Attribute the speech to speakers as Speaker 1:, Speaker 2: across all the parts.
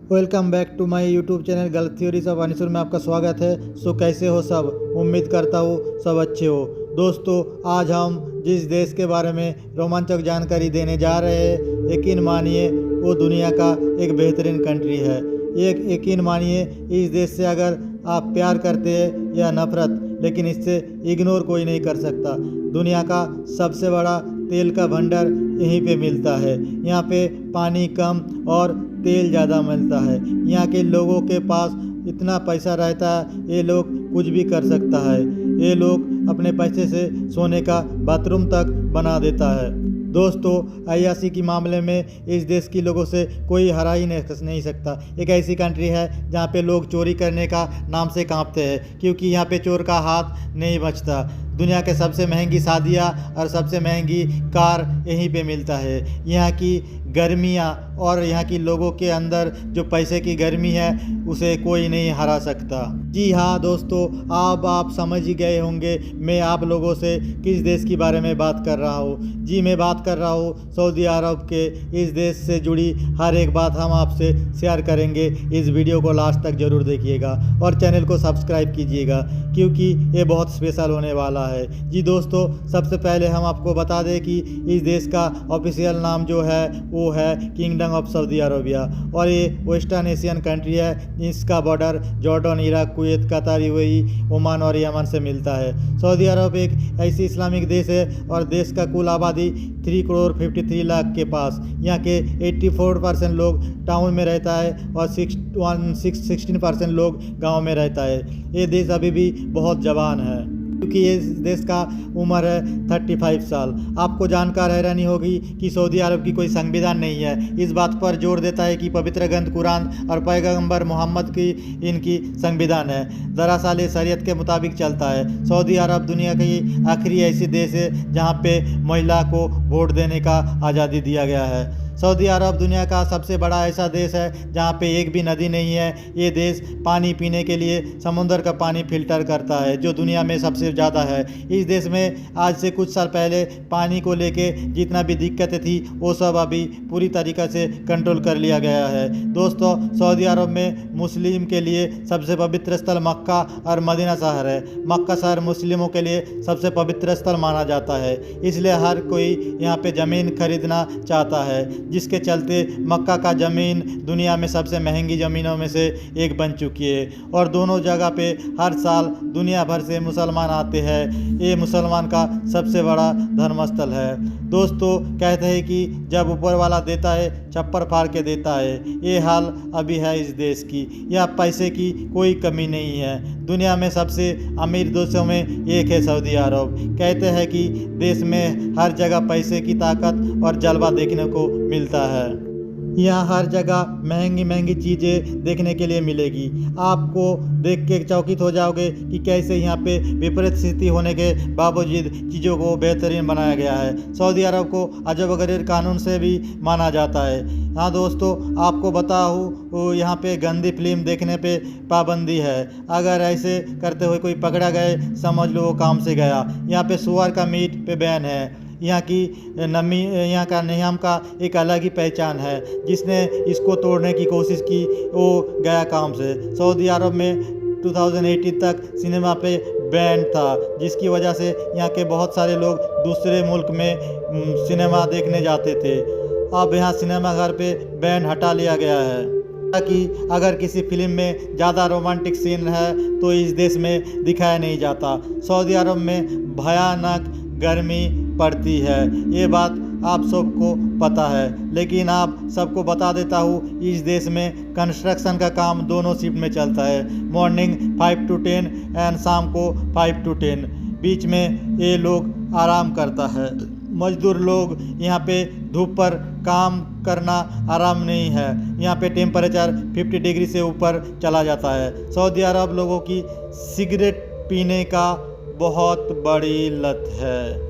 Speaker 1: Welcome back to my YouTube channel गलत theories of Anisur में आपका स्वागत है। सो कैसे हो सब, उम्मीद करता हूँ सब अच्छे हो। दोस्तों, आज हम जिस देश के बारे में रोमांचक जानकारी देने जा रहे हैं, यकीन मानिए वो दुनिया का एक बेहतरीन कंट्री है। यकीन मानिए इस देश से अगर आप प्यार करते हैं या नफरत, लेकिन इससे इग्नोर कोई नहीं कर सकता। दुनिया का सबसे बड़ा तेल का भंडार यहीं पे मिलता है। यहाँ पे पानी कम और तेल ज़्यादा मिलता है। यहाँ के लोगों के पास इतना पैसा रहता है, ये लोग कुछ भी कर सकता है। ये लोग अपने पैसे से सोने का बाथरूम तक बना देता है। दोस्तों, अय्याशी के मामले में इस देश के लोगों से कोई हरा ही नहीं सकता। एक ऐसी कंट्री है जहाँ पे लोग चोरी करने का नाम से कांपते हैं, क्योंकि यहाँ पे चोर का हाथ नहीं बचता। दुनिया के सबसे महंगी शादियाँ और सबसे महंगी कार यहीं पे मिलता है। यहाँ की गर्मियाँ और यहाँ की लोगों के अंदर जो पैसे की गर्मी है, उसे कोई नहीं हरा सकता। जी हाँ दोस्तों, अब आप समझ ही गए होंगे मैं आप लोगों से किस देश के बारे में बात कर रहा हूँ। जी, मैं बात कर रहा हूँ सऊदी अरब के। इस देश से जुड़ी हर एक बात हम आपसे शेयर करेंगे। इस वीडियो को लास्ट तक ज़रूर देखिएगा और चैनल को सब्सक्राइब कीजिएगा, क्योंकि ये बहुत स्पेशल होने वाला है। जी दोस्तों, सबसे पहले हम आपको बता दें कि इस देश का ऑफिशियल नाम जो है वो है किंगडम ऑफ सऊदी अरबिया, और ये वेस्टर्न एशियन कंट्री है। इसका border Jordan, Iraq, Kuwait, Qatar, UAE, Oman और यमन से मिलता है। सऊदी अरब एक ऐसी इस्लामिक देश है और देश का कुल आबादी 3 करोड़ 53 लाख के पास। यहाँ के 84% लोग टाउन में रहता है और 16% लोग गाँव में रहता है। ये देश अभी भी बहुत जवान है, क्योंकि इस देश का उम्र है 35 साल। आपको जानकर हैरानी होगी कि सऊदी अरब की कोई संविधान नहीं है। इस बात पर जोर देता है कि पवित्र ग्रंथ कुरान और पैगंबर मोहम्मद की इनकी संविधान है। दरअसल ये शरीयत के मुताबिक चलता है। सऊदी अरब दुनिया की आखिरी ऐसी देश है जहाँ पे महिला को वोट देने का आज़ादी दिया गया है। सऊदी अरब दुनिया का सबसे बड़ा ऐसा देश है जहाँ पे एक भी नदी नहीं है। ये देश पानी पीने के लिए समुद्र का पानी फिल्टर करता है, जो दुनिया में सबसे ज़्यादा है। इस देश में आज से कुछ साल पहले पानी को लेके जितना भी दिक्कतें थी, वो सब अभी पूरी तरीक़े से कंट्रोल कर लिया गया है। दोस्तों, सऊदी अरब में मुस्लिम के लिए सबसे पवित्र स्थल मक्का और मदीना शहर है। मक्का शहर मुस्लिमों के लिए सबसे पवित्र स्थल माना जाता है, इसलिए हर कोई यहाँ पे ज़मीन खरीदना चाहता है, जिसके चलते मक्का का ज़मीन दुनिया में सबसे महंगी ज़मीनों में से एक बन चुकी है। और दोनों जगह पे हर साल दुनिया भर से मुसलमान आते हैं। ये मुसलमान का सबसे बड़ा धर्मस्थल है। दोस्तों, कहते हैं कि जब ऊपर वाला देता है, छप्पर फाड़ के देता है। ये हाल अभी है इस देश की। यह पैसे की कोई कमी नहीं है। दुनिया में सबसे अमीर देशों में एक है सऊदी अरब। कहते हैं कि देश में हर जगह पैसे की ताकत और जलवा देखने को मिलता है। यहाँ हर जगह महंगी महंगी चीज़ें देखने के लिए मिलेगी। आपको देख के चौकित हो जाओगे कि कैसे यहाँ पे विपरीत स्थिति होने के बावजूद चीज़ों को बेहतरीन बनाया गया है। सऊदी अरब को अजब-ओ-गरीब कानून से भी माना जाता है। हाँ दोस्तों, आपको बताऊँ यहाँ पे गंदी फिल्म देखने पे पाबंदी है। अगर ऐसे करते हुए कोई पकड़ा गए, समझ लो वो काम से गया। यहाँ पे सुअर का मीट पे बैन है। यहाँ का नियम का एक अलग ही पहचान है। जिसने इसको तोड़ने की कोशिश की वो गया काम से। सऊदी अरब में 2018 तक सिनेमा पे बैन था, जिसकी वजह से यहाँ के बहुत सारे लोग दूसरे मुल्क में सिनेमा देखने जाते थे। अब यहाँ सिनेमा घर पे बैन हटा लिया गया है, ताकि अगर किसी फिल्म में ज़्यादा रोमांटिक सीन है तो इस देश में दिखाया नहीं जाता। सऊदी अरब में भयानक गर्मी पड़ती है, ये बात आप सबको पता है। लेकिन आप सबको बता देता हूँ, इस देश में कंस्ट्रक्शन का काम दोनों शिफ्ट में चलता है। मॉर्निंग 5 to 10 एंड शाम को 5 to 10। बीच में ये लोग आराम करता है। मजदूर लोग यहाँ पे धूप पर काम करना आराम नहीं है। यहाँ पे टेम्परेचर 50 डिग्री से ऊपर चला जाता है। सऊदी अरब लोगों की सिगरेट पीने का बहुत बड़ी लत है।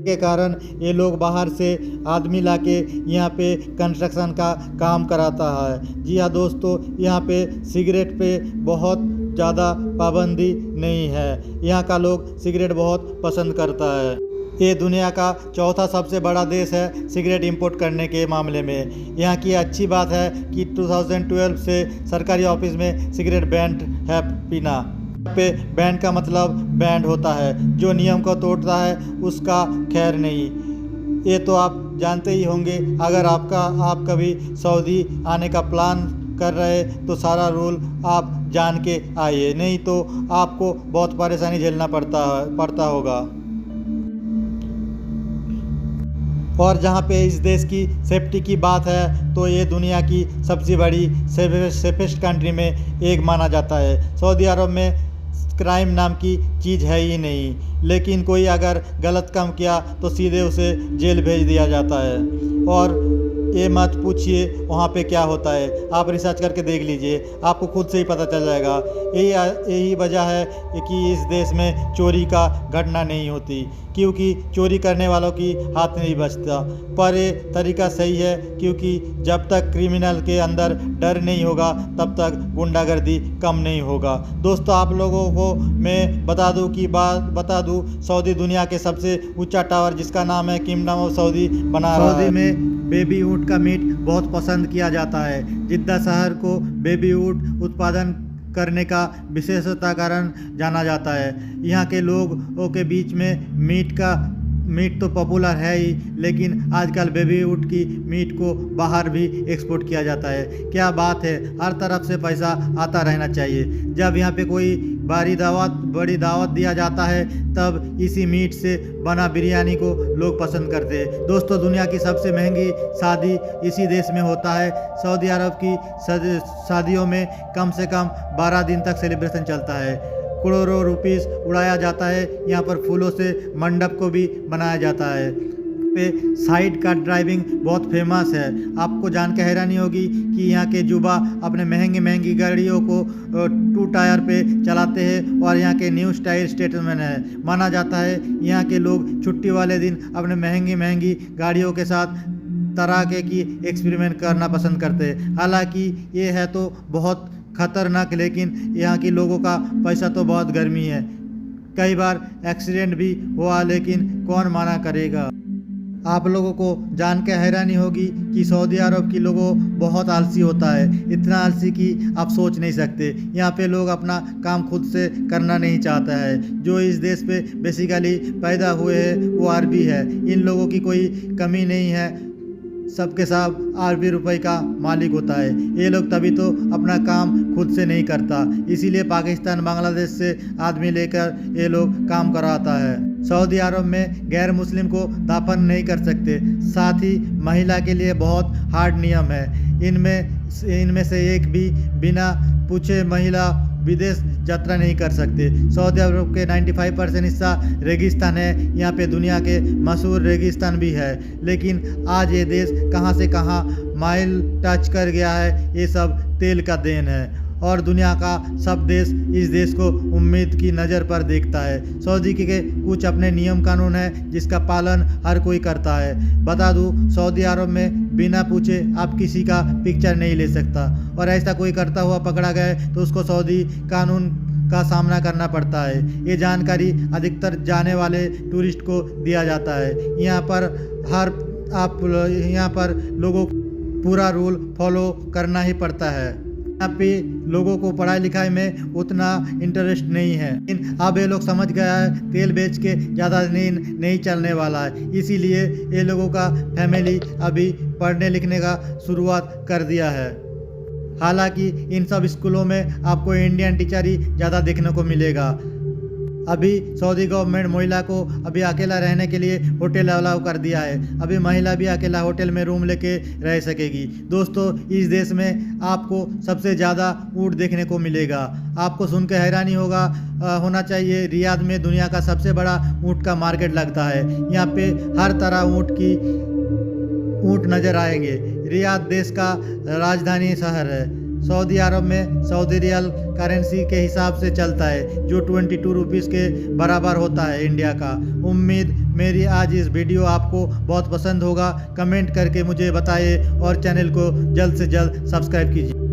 Speaker 1: के कारण ये लोग बाहर से आदमी लाके यहाँ पे कंस्ट्रक्शन का काम कराता है। जी हाँ दोस्तों, यहाँ पे सिगरेट पे बहुत ज़्यादा पाबंदी नहीं है। यहाँ का लोग सिगरेट बहुत पसंद करता है। ये दुनिया का चौथा सबसे बड़ा देश है सिगरेट इंपोर्ट करने के मामले में। यहाँ की अच्छी बात है कि 2012 से सरकारी ऑफिस में सिगरेट बैंड है पीना। पे बैंड का मतलब बैंड होता है, जो नियम को तोड़ता है उसका खैर नहीं। ये तो आप जानते ही होंगे। अगर आप कभी सऊदी आने का प्लान कर रहे तो सारा रूल आप जान के आइए, नहीं तो आपको बहुत परेशानी झेलना पड़ता होगा। और जहाँ पे इस देश की सेफ्टी की बात है तो ये दुनिया की सबसे बड़ी सेफेस्ट कंट्री में एक माना जाता है। सऊदी अरब में क्राइम नाम की चीज़ है ही नहीं, लेकिन कोई अगर गलत काम किया तो सीधे उसे जेल भेज दिया जाता है। और ये मत पूछिए वहाँ पे क्या होता है, आप रिसर्च करके देख लीजिए, आपको खुद से ही पता चल जाएगा। यही वजह है कि इस देश में चोरी का घटना नहीं होती, क्योंकि चोरी करने वालों की हाथ नहीं बचता। पर ये तरीका सही है, क्योंकि जब तक क्रिमिनल के अंदर डर नहीं होगा तब तक गुंडागर्दी कम नहीं होगा। दोस्तों, आप लोगों को मैं बता दूं सऊदी दुनिया के सबसे ऊंचा टावर जिसका नाम है किंगडम ऑफ सऊदी बना रहा है। सऊदी में बेबी ऊँट का मीट बहुत पसंद किया जाता है। जिद्दा शहर को बेबी ऊँट उत्पादन करने का विशेषता कारण जाना जाता है। यहाँ के लोगों के बीच में मीट तो पॉपुलर है ही, लेकिन आजकल बेबी ऊँट की मीट को बाहर भी एक्सपोर्ट किया जाता है। क्या बात है, हर तरफ से पैसा आता रहना चाहिए। जब यहाँ पे कोई बड़ी दावत दिया जाता है तब इसी मीट से बना बिरयानी को लोग पसंद करते हैं। दोस्तों, दुनिया की सबसे महंगी शादी इसी देश में होता है। सऊदी अरब की शादियों में कम से कम 12 दिन तक सेलिब्रेशन चलता है। करोड़ों रुपीस उड़ाया जाता है। यहाँ पर फूलों से मंडप को भी बनाया जाता है। पे साइड का ड्राइविंग बहुत फेमस है। आपको जान के हैरानी होगी कि यहाँ के युवा अपने महंगी गाड़ियों को 2 टायर पे चलाते हैं और यहाँ के न्यू स्टाइल स्टेटसमैन है। माना जाता है यहाँ के लोग छुट्टी वाले दिन अपने महंगी गाड़ियों के साथ तरह की एक्सपेरिमेंट करना पसंद करते हैं। हालांकि ये है तो बहुत खतरनाक, लेकिन यहाँ के लोगों का पैसा तो बहुत गर्मी है। कई बार एक्सीडेंट भी हुआ, लेकिन कौन मना करेगा। आप लोगों को जान के हैरानी होगी कि सऊदी अरब के लोगों बहुत आलसी होता है। इतना आलसी कि आप सोच नहीं सकते। यहाँ पे लोग अपना काम खुद से करना नहीं चाहता है। जो इस देश पे बेसिकली पैदा हुए हैं वो अरबी है। इन लोगों की कोई कमी नहीं है, सबके सब अरबी रुपए का मालिक होता है। ये लोग तभी तो अपना काम खुद से नहीं करता, इसीलिए पाकिस्तान बांग्लादेश से आदमी लेकर ये लोग काम कराता है। सऊदी अरब में गैर मुस्लिम को दाफन नहीं कर सकते। साथ ही महिला के लिए बहुत हार्ड नियम है। इनमें से एक भी बिना पूछे महिला विदेश यात्रा नहीं कर सकते। सऊदी अरब के 95% हिस्सा रेगिस्तान है। यहाँ पे दुनिया के मशहूर रेगिस्तान भी है, लेकिन आज ये देश कहाँ से कहाँ माइल टच कर गया है, ये सब तेल का देन है। और दुनिया का सब देश इस देश को उम्मीद की नज़र पर देखता है। सऊदी के कुछ अपने नियम कानून है जिसका पालन हर कोई करता है। बता दूं, सऊदी अरब में बिना पूछे आप किसी का पिक्चर नहीं ले सकता, और ऐसा कोई करता हुआ पकड़ा गया तो उसको सऊदी कानून का सामना करना पड़ता है। ये जानकारी अधिकतर जाने वाले टूरिस्ट को दिया जाता है। यहाँ पर लोगों को पूरा रूल फॉलो करना ही पड़ता है। यहाँ पे लोगों को पढ़ाई लिखाई में उतना इंटरेस्ट नहीं है, लेकिन अब ये लोग समझ गया है तेल बेच के ज़्यादा नहीं चलने वाला है। इसीलिए ये लोगों का फैमिली अभी पढ़ने लिखने का शुरुआत कर दिया है। हालांकि इन सब स्कूलों में आपको इंडियन टीचर ही ज़्यादा देखने को मिलेगा। अभी सऊदी गवर्नमेंट महिला को अभी अकेला रहने के लिए होटल अलाउ कर दिया है। अभी महिला भी अकेला होटल में रूम लेके रह सकेगी। दोस्तों, इस देश में आपको सबसे ज़्यादा ऊँट देखने को मिलेगा। आपको सुन के हैरानी होना चाहिए, रियाद में दुनिया का सबसे बड़ा ऊँट का मार्केट लगता है। यहाँ पे हर तरह ऊँट नज़र आएंगे। रियाद देश का राजधानी शहर है। सऊदी अरब में सऊदी रियल करेंसी के हिसाब से चलता है, जो 22 रुपीज़ के बराबर होता है इंडिया का। उम्मीद मेरी आज इस वीडियो आपको बहुत पसंद होगा। कमेंट करके मुझे बताइए और चैनल को जल्द से जल्द सब्सक्राइब कीजिए।